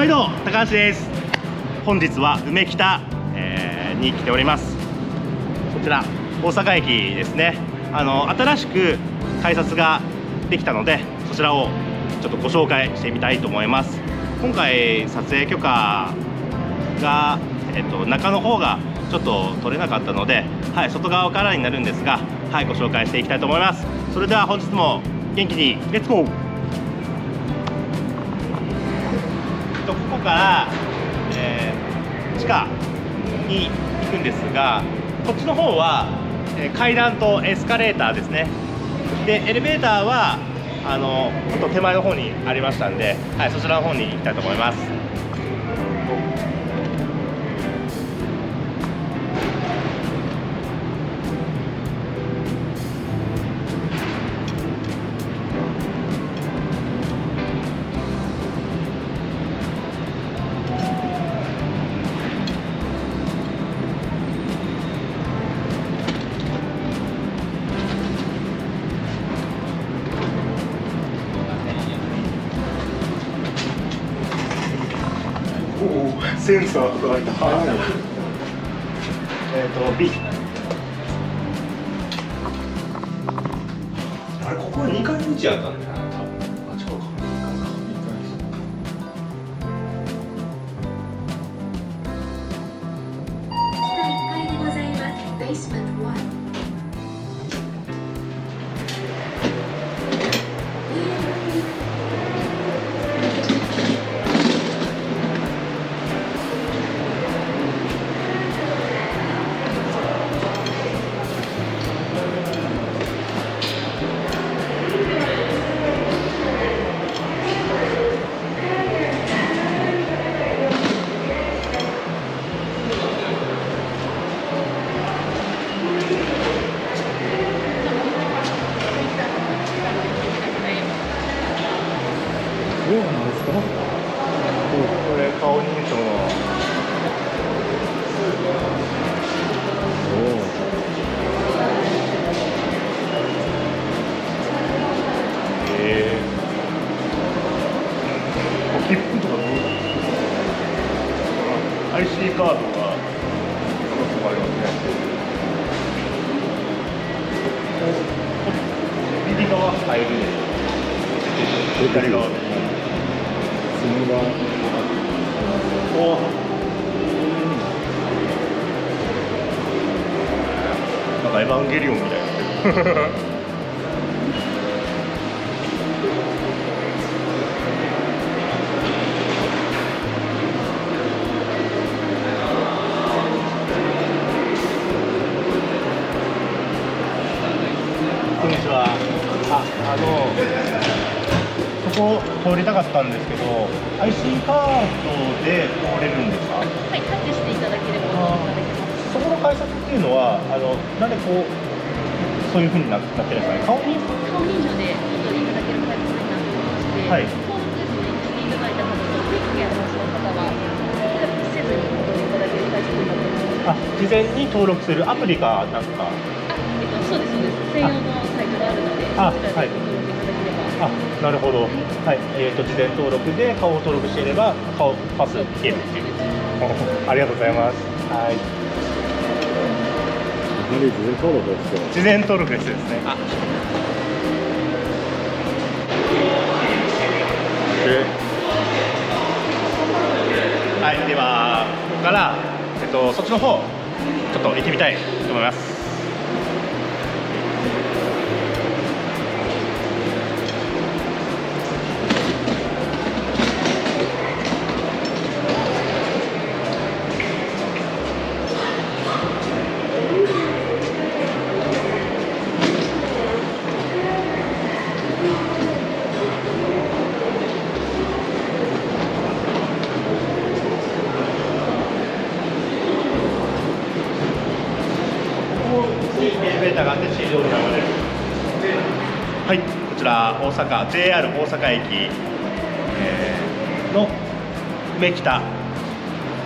毎度高橋です。本日は梅北、に来ております。こちら大阪駅ですね。新しく改札ができたので、そちらをちょっとご紹介してみたいと思います。今回撮影許可が、中の方がちょっと取れなかったので、はい、外側からになるんですが、はい、ご紹介していきたいと思います。それでは本日も元気にレッツゴー。ここから、地下に行くんですが、こっちの方は、階段とエスカレーターですね。でエレベーターはちょっと手前の方にありましたんで、はい、そちらの方に行きたいと思います。センサーとか入った。B。あれ、ここは2階の位置やったんだよな。あ、違うか。1階でございます。ベースメント1。どうなんですか？これ顔認証の。切符とかどうだ？ IC カードがそこそこありますね。右側入るね。左側。爪がお。なんかエヴァンゲリオンみたいになってる。こんにちは。そこ通りたかったんですけど、IC カードで通れるんですか？はい、タッチしていただければお聞きいただけます。そこの改札っていうのは、なんでこうそういう風になってるんですかね。顔認証でお取りいただけるタイプになってまして、はい、登録していただいた方とクイックやの方はタッチせずにお取りいただけるタイプになってます。事前に登録するアプリかなんか。そうですそうです。専用のサイトがあるので、そちらでご登録いただければ。なるほど。はい。事前登録で顔を登録していれば顔パスいけるっていう。ありがとうございます。はい。事前登録ですよ。事前登録ですね。はい。ではここからそっちの方ちょっと行ってみたいと思います。エレベーターがあって地上に上がれる。はい、こちら大阪 JR 大阪駅、の梅北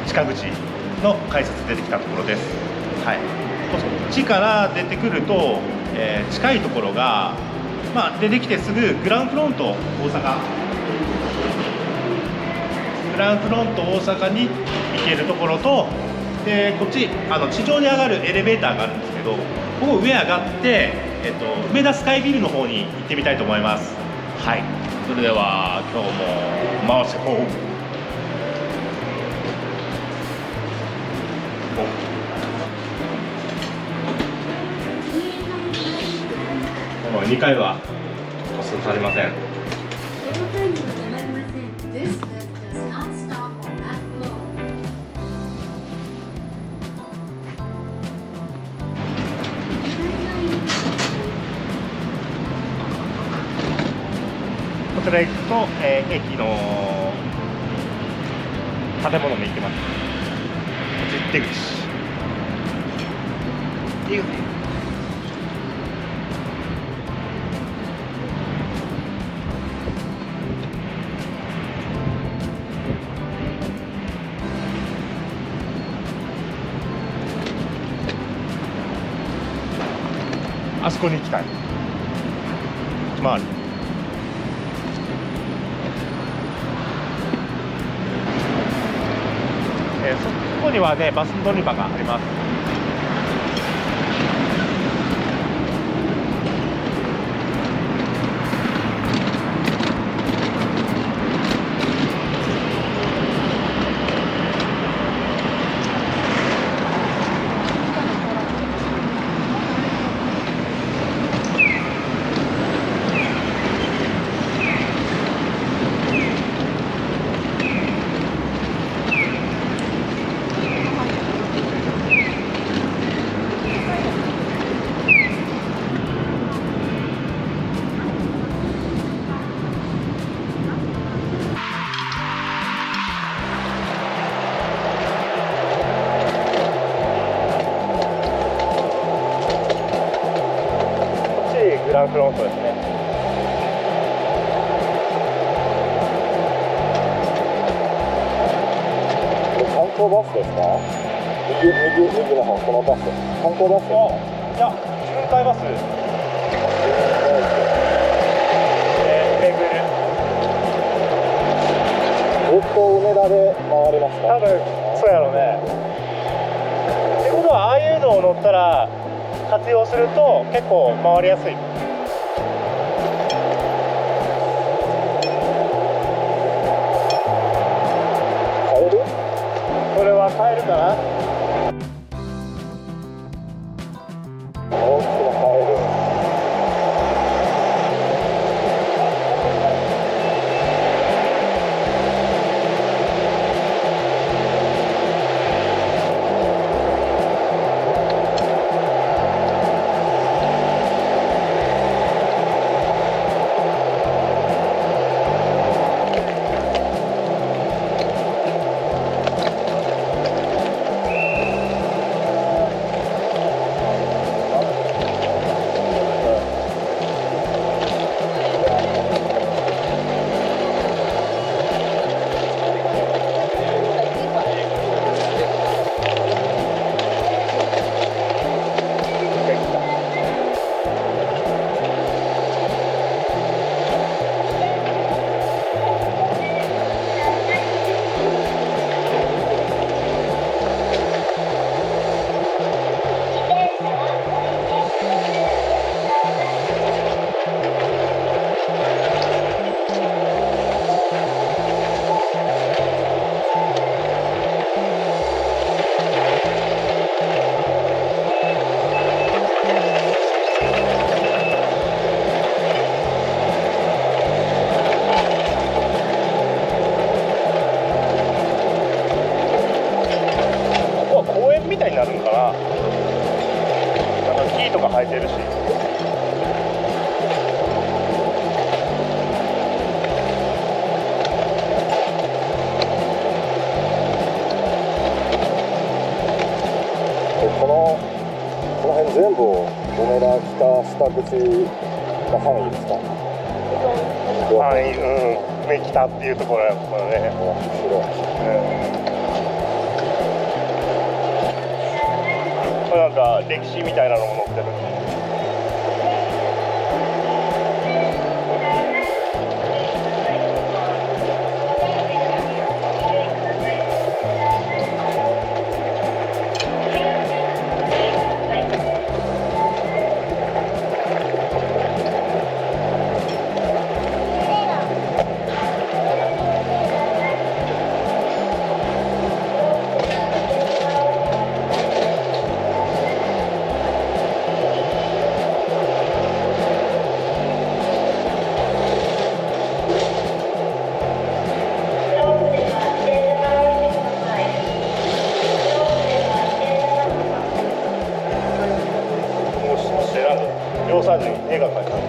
近口の改札出てきたところです。はい、こっちから出てくると、近いところが、出てきてすぐグランフロント大阪グランフロント大阪に行けるところと、でこっち地上に上がるエレベーターがあるんですけど、ここ上上がって、梅田スカイビルの方に行ってみたいと思います。はい、それでは今日も回せこう。この2階はパスされません。この階には止まりません。This lift does not stop on that floor. こちら行くと、駅の建物に行きます。出口。出口。あそこに行きたい。回る。そこにはね、バス乗り場があります。グランフロントですね。観光バスですか？右の方、このバス。観光バスですか？いや、巡回バス。巡る。ずっと梅田で回りますか？多分そうやろうね。ってことは、ああいうのを乗ったら活用すると結構回りやすい。これは買えるかな。大きなカエル。みたいになるのかな。なんか木とか生えてるし。この辺全部梅田北口の範囲ですか？はい、梅北っていうところやからね。面白い。これなんか歴史みたいなのも載ってる。間に絵が描いてある。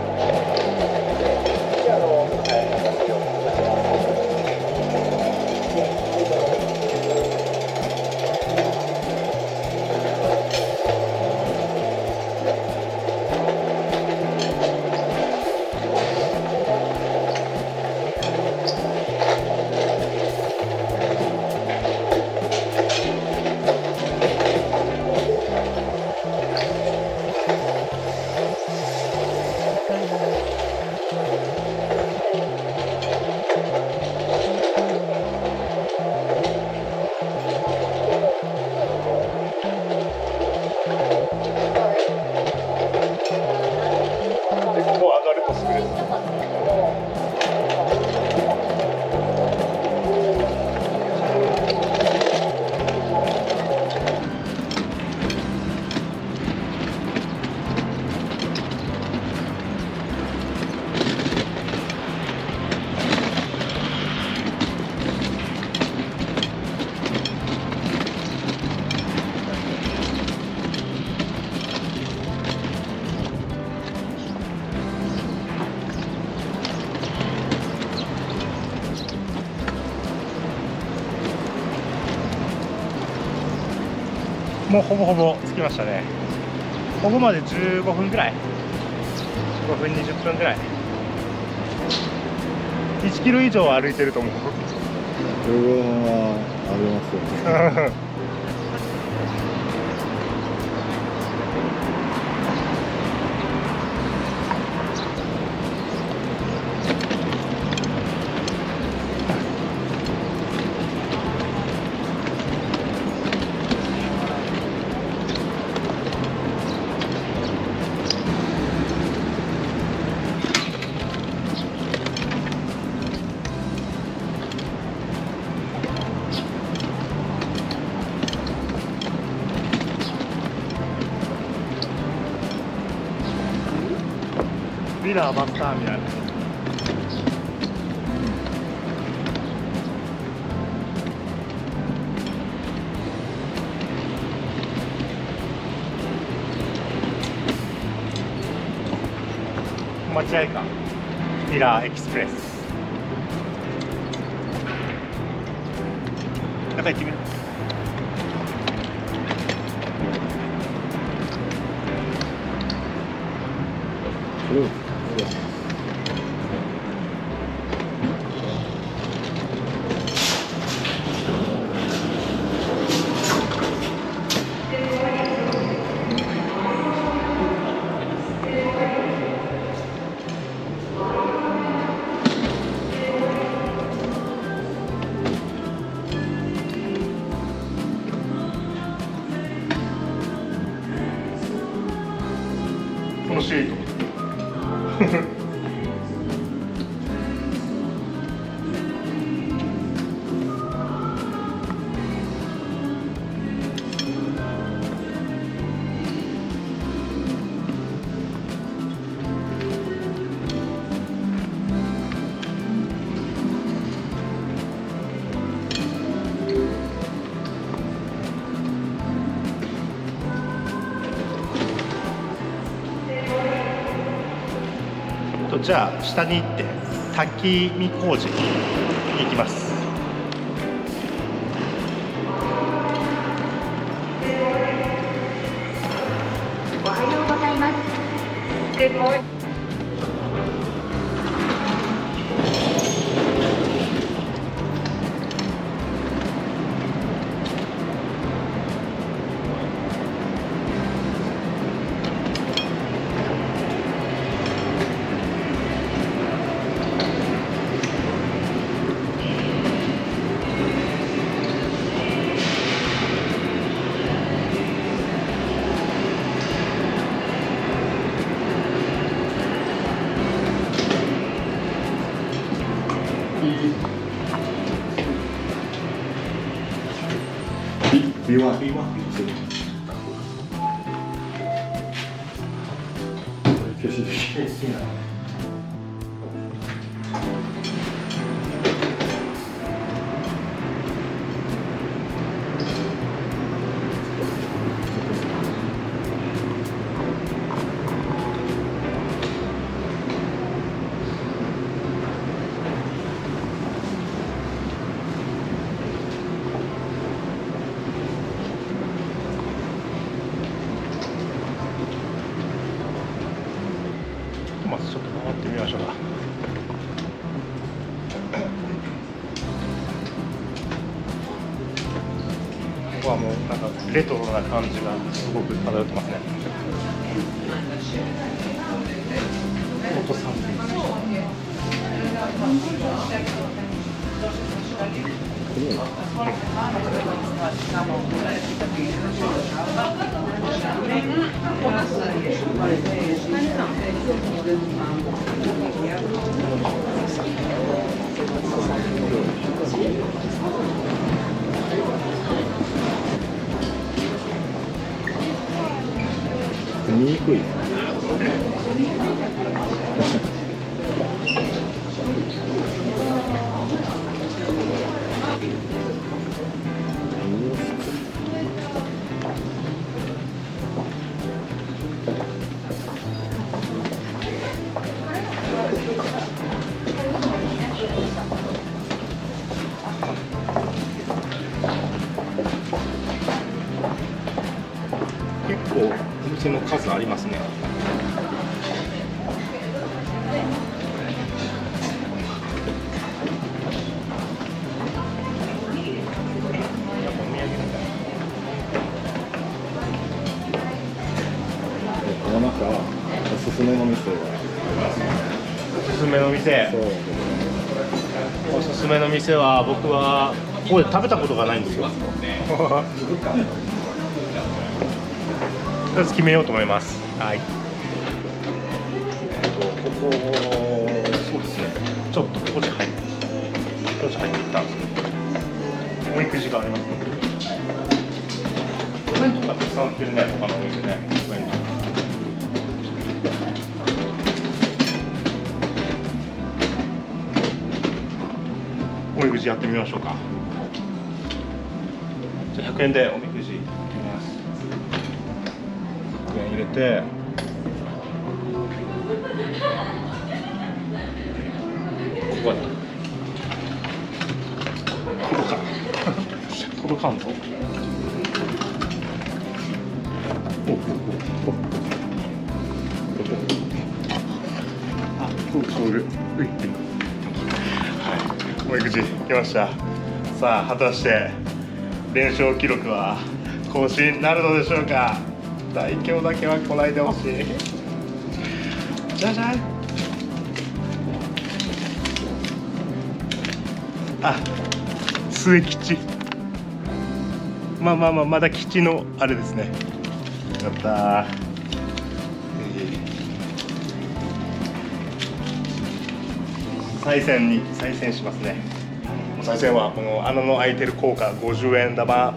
もうほぼほぼ着きましたね。ここまで15分ぐらい、15分20分ぐらい、1キロ以上歩いてると思う。はありますよね。ビラバスターミナル。間違いか。ビラエクスプレス。中行ってみる。このシート。じゃあ下に行って滝見工事に行きます。おはようございます。Good morning. B1 消し好きなこはもうなんかレトロな感じがすごく漂ってますね。お子さん見にくい。結構お店の数ありますね。この中、おすすめの店が。おすすめの店。そう。おすすめの店は僕はここで食べたことがないんですよ。とりあえず決めようと思います。はい。ここそうですね。ちょっとここで入ってきたんですけど、おみくじがありますので。お弁当がたくさん売ってるね、他のお店ね。お弁当。おみくじやってみましょうか。じゃあ100円でおみくじやってみます。100円入れて、ここだ。届かんぞ。あ、そうる。おみくじ来ました。さあ果たして連勝記録は更新なるのでしょうか。大凶だけは来ないでほしい。じゃじゃん。あ、末吉。まだ吉のあれですね。やったー。再選しますね。再選はこの穴の開いてる硬貨50円玉。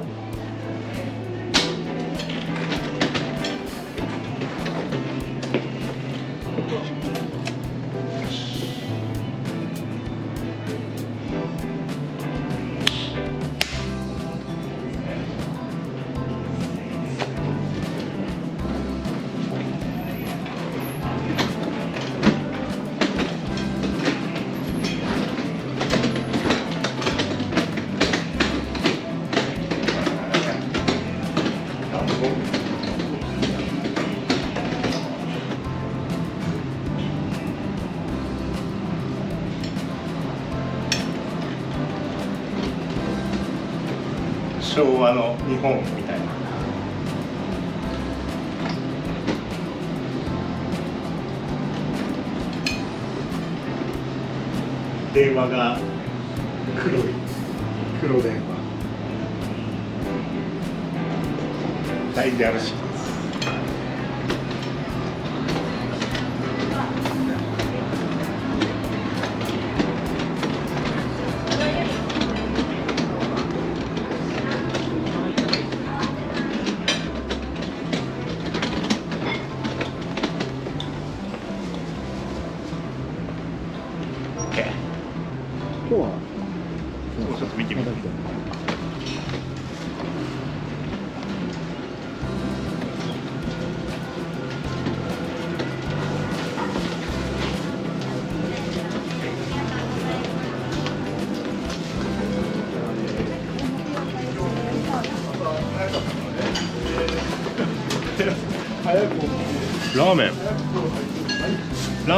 昭和の日本みたいな。電話が黒電話。ダイヤル式です。今日はちょっと見てみて。ラー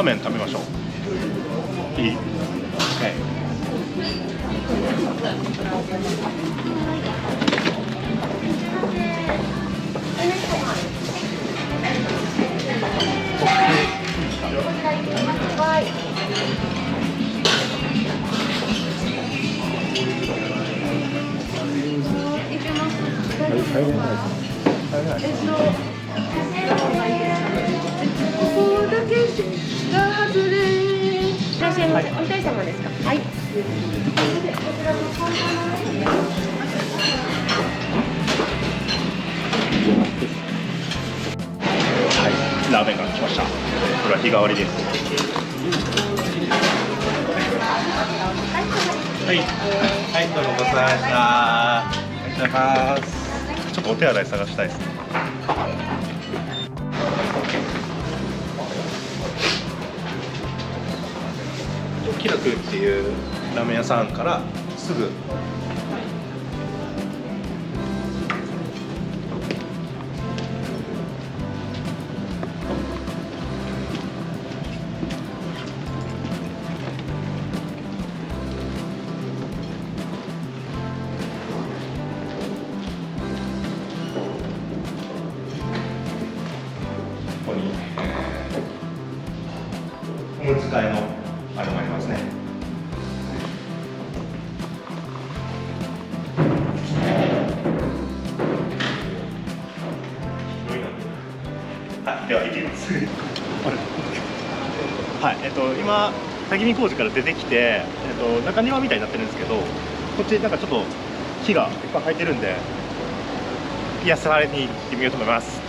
メン食べましょう。いい。はい。入れないですね。入れないですね。ここだけが外れ。いらっしゃいませ。お一人様ですか。はい。こちらの看板の上に。はい、ラーメンが来ました。これは日替わりです。はい、はい、どうもごちそうさまでした。いただきます。ちょっとお手洗い探したいですね。気楽っていうラーメン屋さんからすぐ。ここにおむつ替えのあれもありますね。はい、では行きます。はい、今滝見工事から出てきて、中庭みたいになってるんですけど、こっちなんかちょっと木がいっぱい生えてるんで癒されに行ってみようと思います。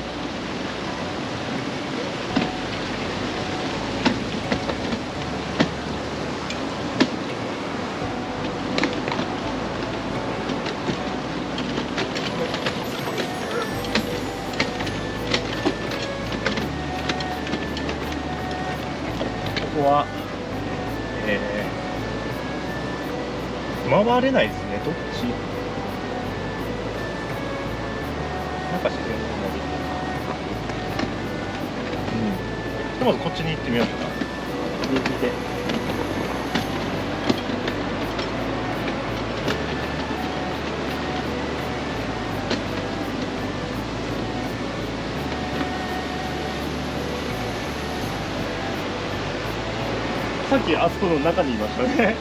ここは、回れないですね。どっち？なんか自然の森。でまずこっちに行ってみようかな。右で。さっきあそこの中にいましたね。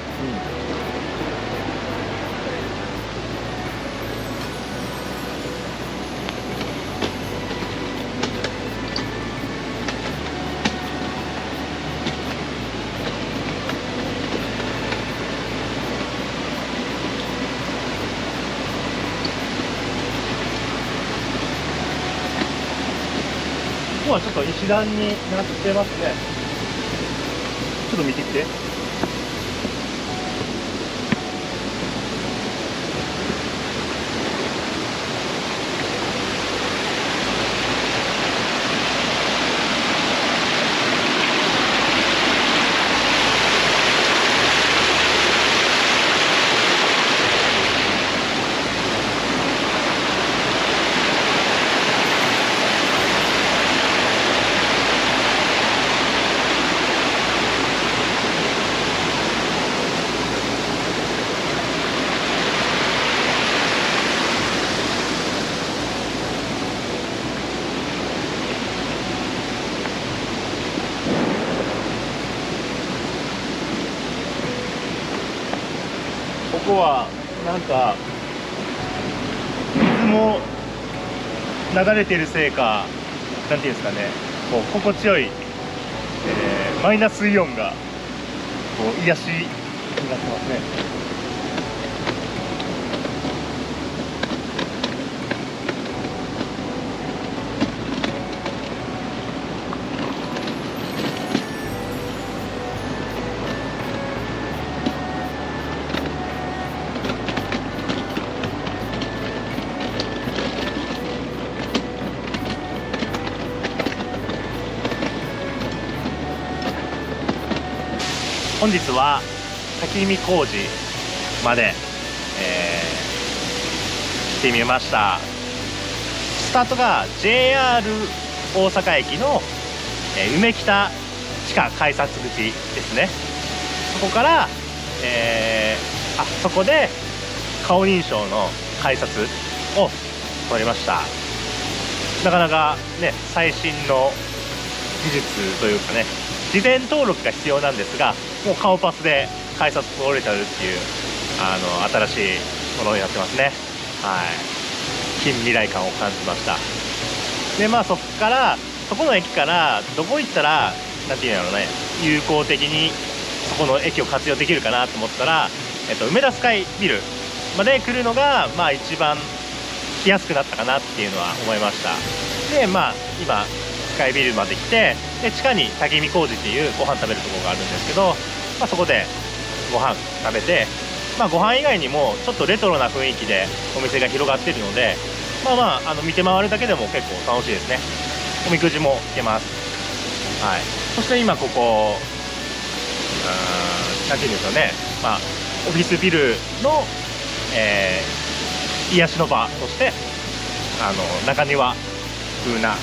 ここはちょっと石段になってますね。ちょっと見てきて。ここはなんか水も流れてるせいか、なんていうんですかね、こう心地よい、マイナスイオンがこう癒しになってますね。本日は滝見工事まで、来てみました。スタートが JR 大阪駅の、梅北地下改札口ですね。そこから、そこで顔認証の改札を取りました。なかなかね、最新の技術というかね、事前登録が必要なんですが、もう顔パスで改札通れちゃうっていう新しいものになってますね。はい。近未来感を感じました。でまあそこの駅からどこ行ったらなんていうんだろうね、有効的にそこの駅を活用できるかなと思ったら、梅田スカイビルまで来るのがまあ一番来やすくなったかなっていうのは思いました。でまあ今スカイビルまで来て、で地下に竹見工事っていうご飯食べるところがあるんですけど、まあ、そこでご飯食べて、まあ、ご飯以外にもちょっとレトロな雰囲気でお店が広がってるので、まあまあ見て回るだけでも結構楽しいですね。おみくじも引けます。はい、そして今ここなんていうんですかね、まあ、オフィスビルの、癒しの場として中庭風な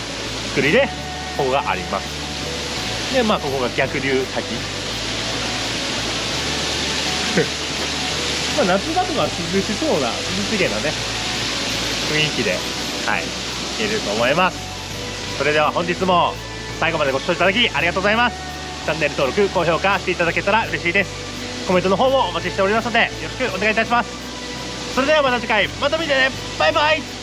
作りでここがあります。でまあここが逆流滝まあ夏場とかは涼しそうな涼しげなね雰囲気ではいいけると思います。それでは本日も最後までご視聴いただきありがとうございます。チャンネル登録高評価していただけたら嬉しいです。コメントの方もお待ちしておりますのでよろしくお願いいたします。それではまた次回また見てね。バイバイ。